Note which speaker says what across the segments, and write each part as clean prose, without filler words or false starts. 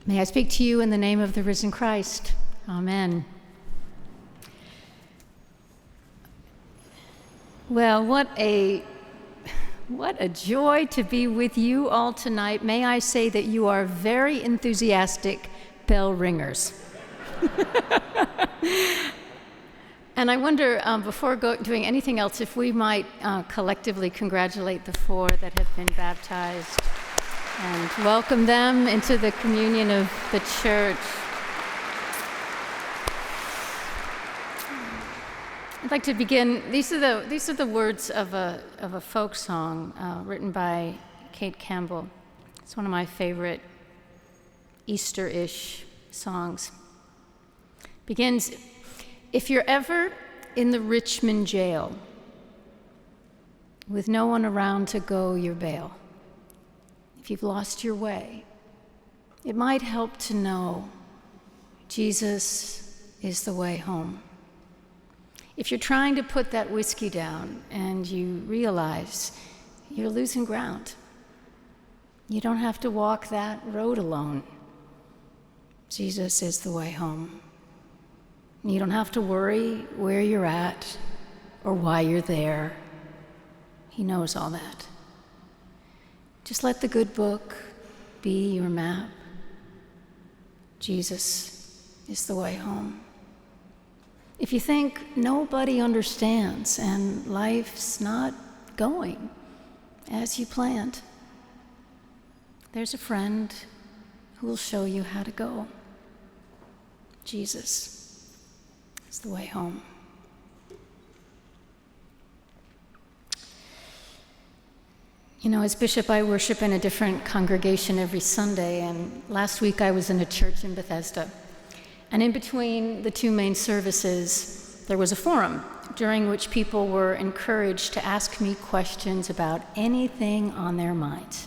Speaker 1: May I speak to you in the name of the risen Christ. Amen. Well, what a joy to be with you all tonight. May I say that you are very enthusiastic bell ringers. And I wonder, before doing anything else, if we might collectively congratulate the 4 that have been baptized and welcome them into the communion of the church. I'd like to begin. These are the words of a folk song written by Kate Campbell. It's one of my favorite Easter-ish songs. Begins, if you're ever in the Richmond jail with no one around to go your bail, if you've lost your way, it might help to know Jesus is the way home. If you're trying to put that whiskey down and you realize you're losing ground, you don't have to walk that road alone. Jesus is the way home. You don't have to worry where you're at or why you're there. He knows all that. Just let the good book be your map. Jesus is the way home. If you think nobody understands and life's not going as you planned, there's a friend who will show you how to go. Jesus is the way home. You know, as bishop, I worship in a different congregation every Sunday, and last week I was in a church in Bethesda. And in between the 2 main services, there was a forum during which people were encouraged to ask me questions about anything on their minds.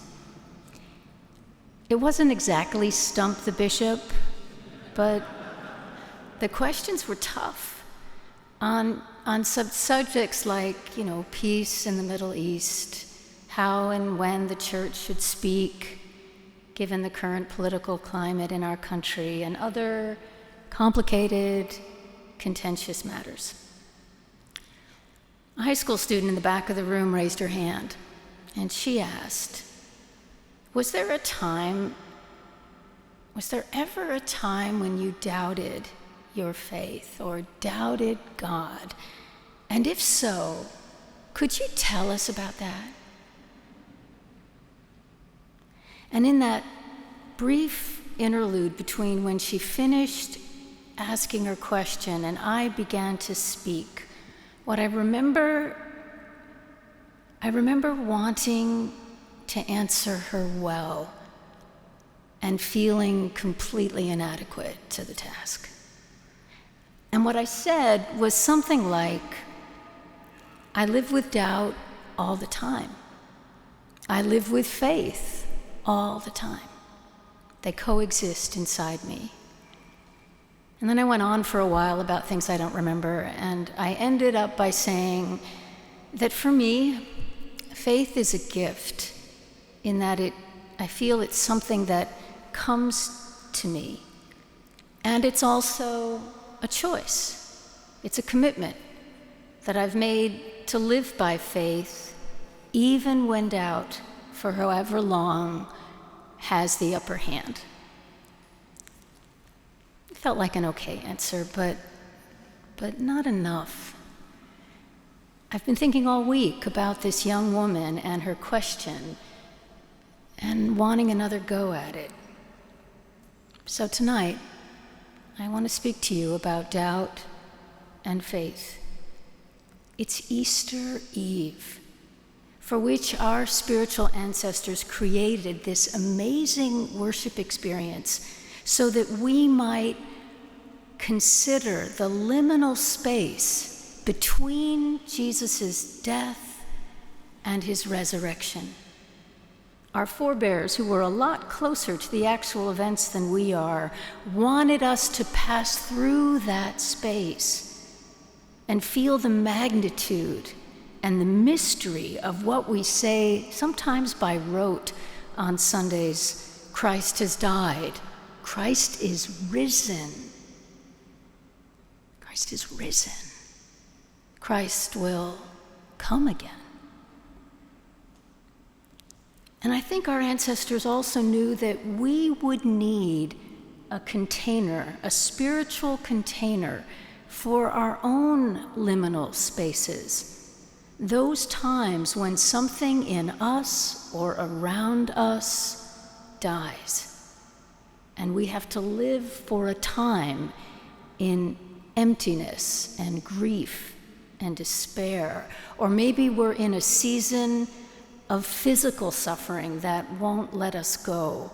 Speaker 1: It wasn't exactly stump the bishop, but the questions were tough on subjects like, peace in the Middle East, how and when the church should speak, given the current political climate in our country, and other complicated, contentious matters. A high school student in the back of the room raised her hand, and she asked, was there ever a time when you doubted your faith or doubted God? And if so, could you tell us about that? And in that brief interlude between when she finished asking her question and I began to speak, what I remember wanting to answer her well and feeling completely inadequate to the task. And what I said was something like, I live with doubt all the time. I live with faith all the time. They coexist inside me. And then I went on for a while about things I don't remember, and I ended up by saying that for me, faith is a gift in that I feel it's something that comes to me. And it's also a choice. It's a commitment that I've made to live by faith, even when doubt, for however long, has the upper hand. It felt like an okay answer, but not enough. I've been thinking all week about this young woman and her question and wanting another go at it. So tonight, I want to speak to you about doubt and faith. It's Easter Eve, for which our spiritual ancestors created this amazing worship experience so that we might consider the liminal space between Jesus' death and his resurrection. Our forebears, who were a lot closer to the actual events than we are, wanted us to pass through that space and feel the magnitude and the mystery of what we say, sometimes by rote on Sundays, Christ has died, Christ is risen. Christ is risen. Christ will come again. And I think our ancestors also knew that we would need a container, a spiritual container for our own liminal spaces. Those times when something in us or around us dies, and we have to live for a time in emptiness and grief and despair, or maybe we're in a season of physical suffering that won't let us go.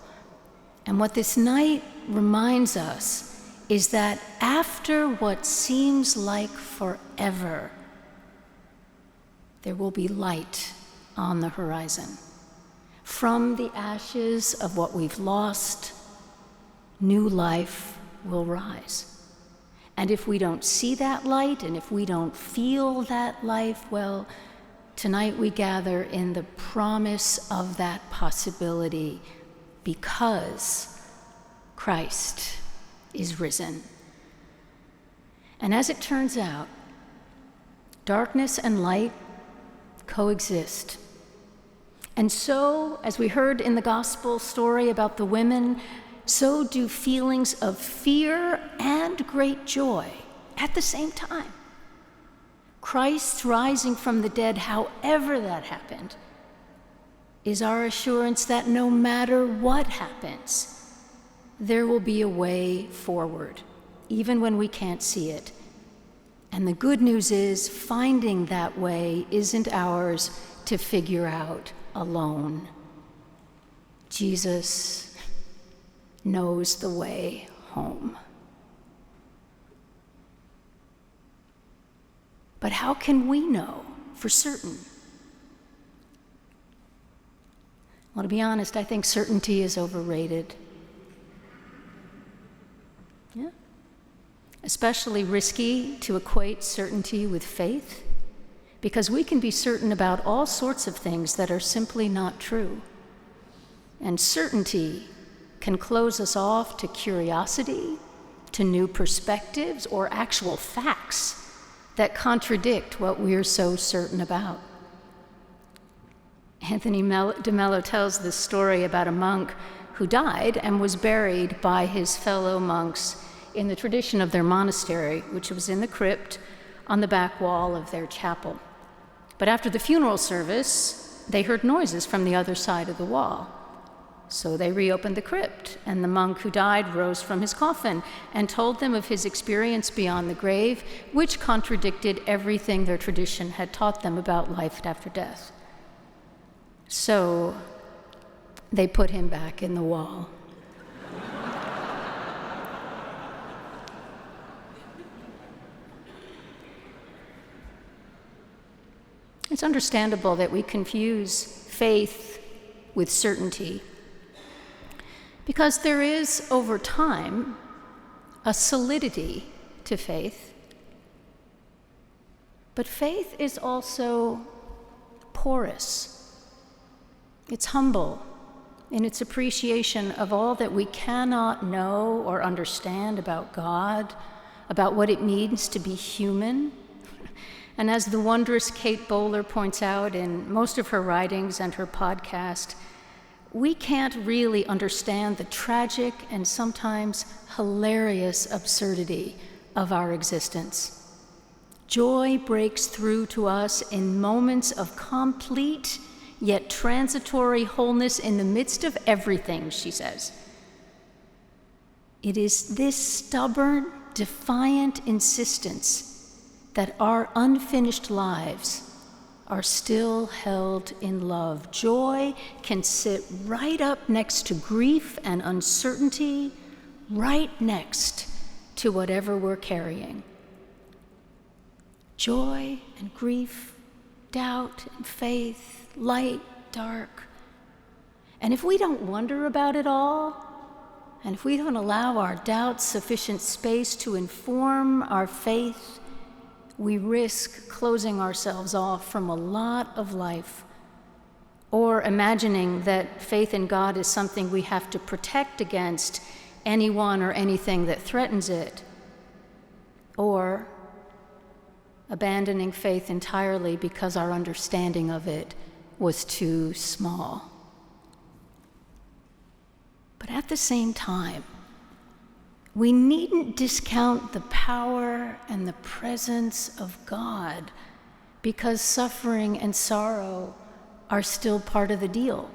Speaker 1: And what this night reminds us is that after what seems like forever, there will be light on the horizon. From the ashes of what we've lost, new life will rise. And if we don't see that light, and if we don't feel that life, well, tonight we gather in the promise of that possibility because Christ is risen. And as it turns out, darkness and light coexist. And so, as we heard in the gospel story about the women, so do feelings of fear and great joy at the same time. Christ's rising from the dead, however that happened, is our assurance that no matter what happens, there will be a way forward, even when we can't see it. And the good news is, finding that way isn't ours to figure out alone. Jesus knows the way home. But how can we know for certain? Well, to be honest, I think certainty is overrated. Yeah. Especially risky to equate certainty with faith, because we can be certain about all sorts of things that are simply not true. And certainty can close us off to curiosity, to new perspectives, or actual facts that contradict what we're so certain about. Anthony de Mello tells this story about a monk who died and was buried by his fellow monks in the tradition of their monastery, which was in the crypt on the back wall of their chapel. But after the funeral service, they heard noises from the other side of the wall. So they reopened the crypt, and the monk who died rose from his coffin and told them of his experience beyond the grave, which contradicted everything their tradition had taught them about life after death. So they put him back in the wall. It's understandable that we confuse faith with certainty, because there is, over time, a solidity to faith. But faith is also porous. It's humble in its appreciation of all that we cannot know or understand about God, about what it means to be human. And as the wondrous Kate Bowler points out in most of her writings and her podcast, we can't really understand the tragic and sometimes hilarious absurdity of our existence. Joy breaks through to us in moments of complete yet transitory wholeness in the midst of everything, she says. It is this stubborn, defiant insistence that our unfinished lives are still held in love. Joy can sit right up next to grief and uncertainty, right next to whatever we're carrying. Joy and grief, doubt and faith, light, dark. And if we don't wonder about it all, and if we don't allow our doubts sufficient space to inform our faith, we risk closing ourselves off from a lot of life, or imagining that faith in God is something we have to protect against anyone or anything that threatens it, or abandoning faith entirely because our understanding of it was too small. But at the same time, we needn't discount the power and the presence of God because suffering and sorrow are still part of the deal.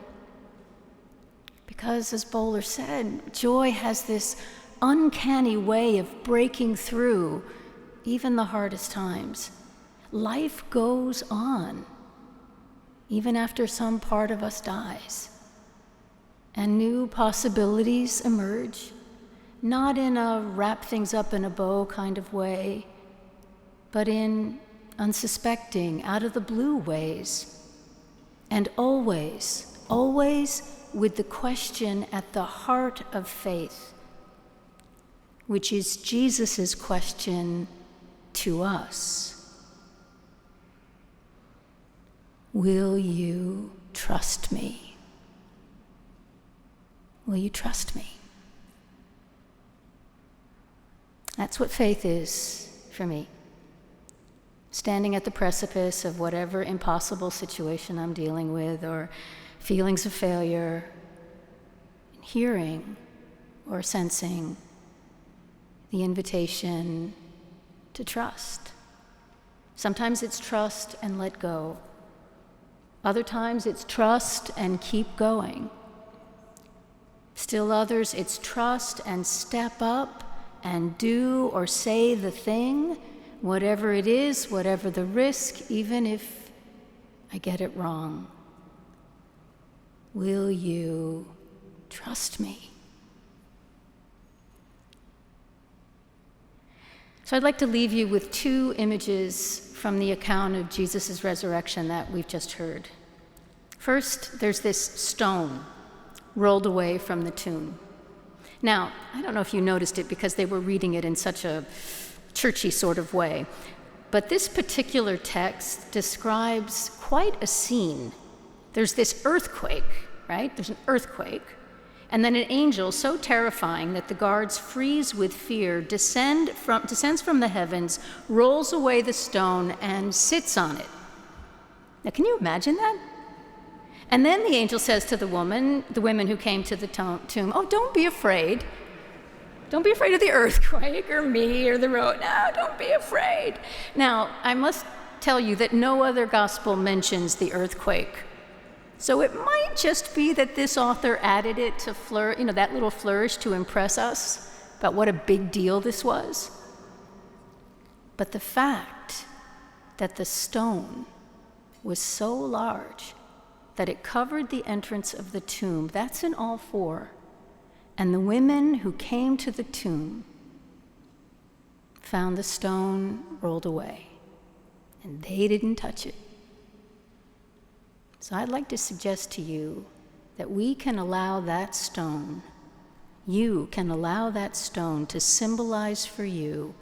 Speaker 1: Because, as Bowler said, joy has this uncanny way of breaking through even the hardest times. Life goes on, even after some part of us dies. And new possibilities emerge, not in a wrap things up in a bow kind of way, but in unsuspecting, out of the blue ways. And always, always with the question at the heart of faith, which is Jesus' question to us. Will you trust me? Will you trust me? That's what faith is for me. Standing at the precipice of whatever impossible situation I'm dealing with, or feelings of failure, hearing or sensing the invitation to trust. Sometimes it's trust and let go. Other times it's trust and keep going. Still others, it's trust and step up and do or say the thing, whatever it is, whatever the risk, even if I get it wrong. Will you trust me? So I'd like to leave you with two images from the account of Jesus' resurrection that we've just heard. First, there's this stone rolled away from the tomb. Now, I don't know if you noticed it because they were reading it in such a churchy sort of way, but this particular text describes quite a scene. There's this earthquake, right? There's an earthquake, and then an angel so terrifying that the guards freeze with fear descends from the heavens, rolls away the stone, and sits on it. Now, can you imagine that? And then the angel says to the women who came to the tomb, "Oh, don't be afraid. Don't be afraid of the earthquake or me or the road. No, don't be afraid." Now, I must tell you that no other gospel mentions the earthquake. So it might just be that this author added it to that little flourish to impress us about what a big deal this was. But the fact that the stone was so large that it covered the entrance of the tomb, that's in all four. And the women who came to the tomb found the stone rolled away, and they didn't touch it. So I'd like to suggest to you that we can allow that stone, you can allow that stone to symbolize for you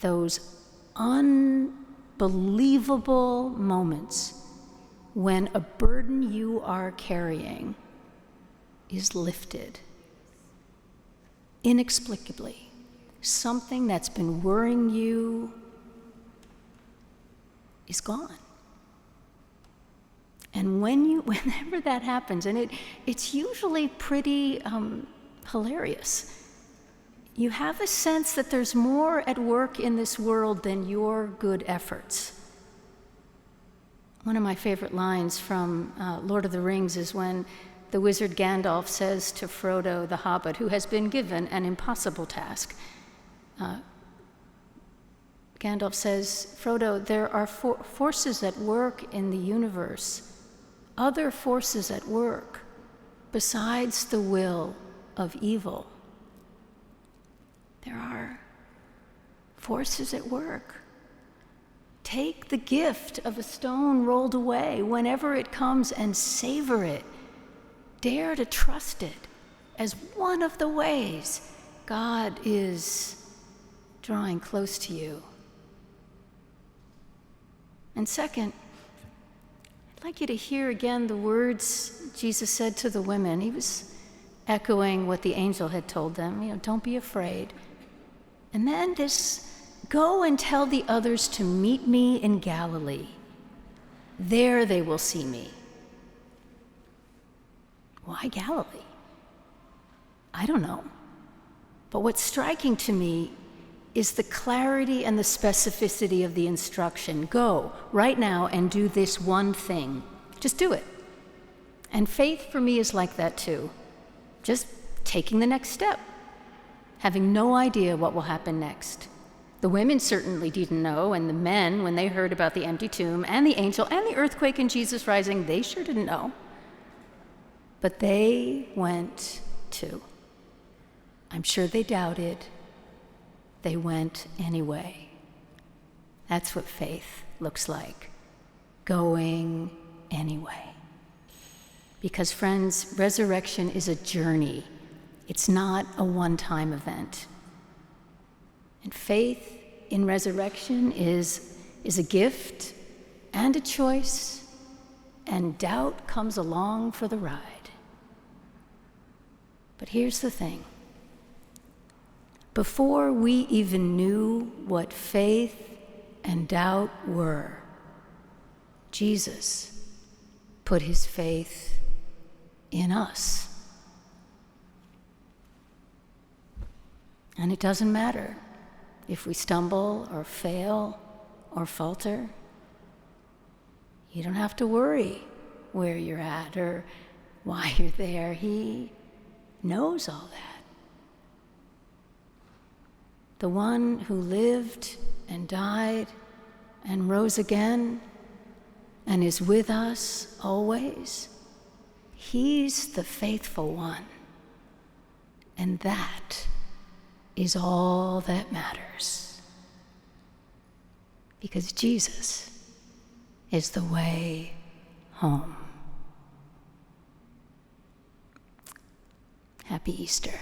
Speaker 1: those unbelievable moments when a burden you are carrying is lifted inexplicably. Something that's been worrying you is gone. And whenever that happens, and it's usually pretty hilarious, you have a sense that there's more at work in this world than your good efforts. One of my favorite lines from Lord of the Rings is when the wizard Gandalf says to Frodo the Hobbit, who has been given an impossible task, Gandalf says, "Frodo, there are forces at work in the universe, other forces at work besides the will of evil." There are forces at work. Take the gift of a stone rolled away whenever it comes and savor it. Dare to trust it as one of the ways God is drawing close to you. And second, I'd like you to hear again the words Jesus said to the women. He was echoing what the angel had told them, don't be afraid. And then this, go and tell the others to meet me in Galilee. There they will see me. Why Galilee? I don't know. But what's striking to me is the clarity and the specificity of the instruction. Go right now and do this one thing. Just do it. And faith for me is like that too. Just taking the next step, having no idea what will happen next. The women certainly didn't know, and the men, when they heard about the empty tomb and the angel and the earthquake and Jesus rising, they sure didn't know. But they went too. I'm sure they doubted. They went anyway. That's what faith looks like. Going anyway. Because friends, resurrection is a journey. It's not a one-time event. And faith in resurrection is a gift and a choice, and doubt comes along for the ride. But here's the thing. Before we even knew what faith and doubt were, Jesus put his faith in us. And it doesn't matter if we stumble or fail or falter. You don't have to worry where you're at or why you're there. He knows all that. The one who lived and died and rose again and is with us always, he's the faithful one. And that is all that matters. Because Jesus is the way home. Happy Easter.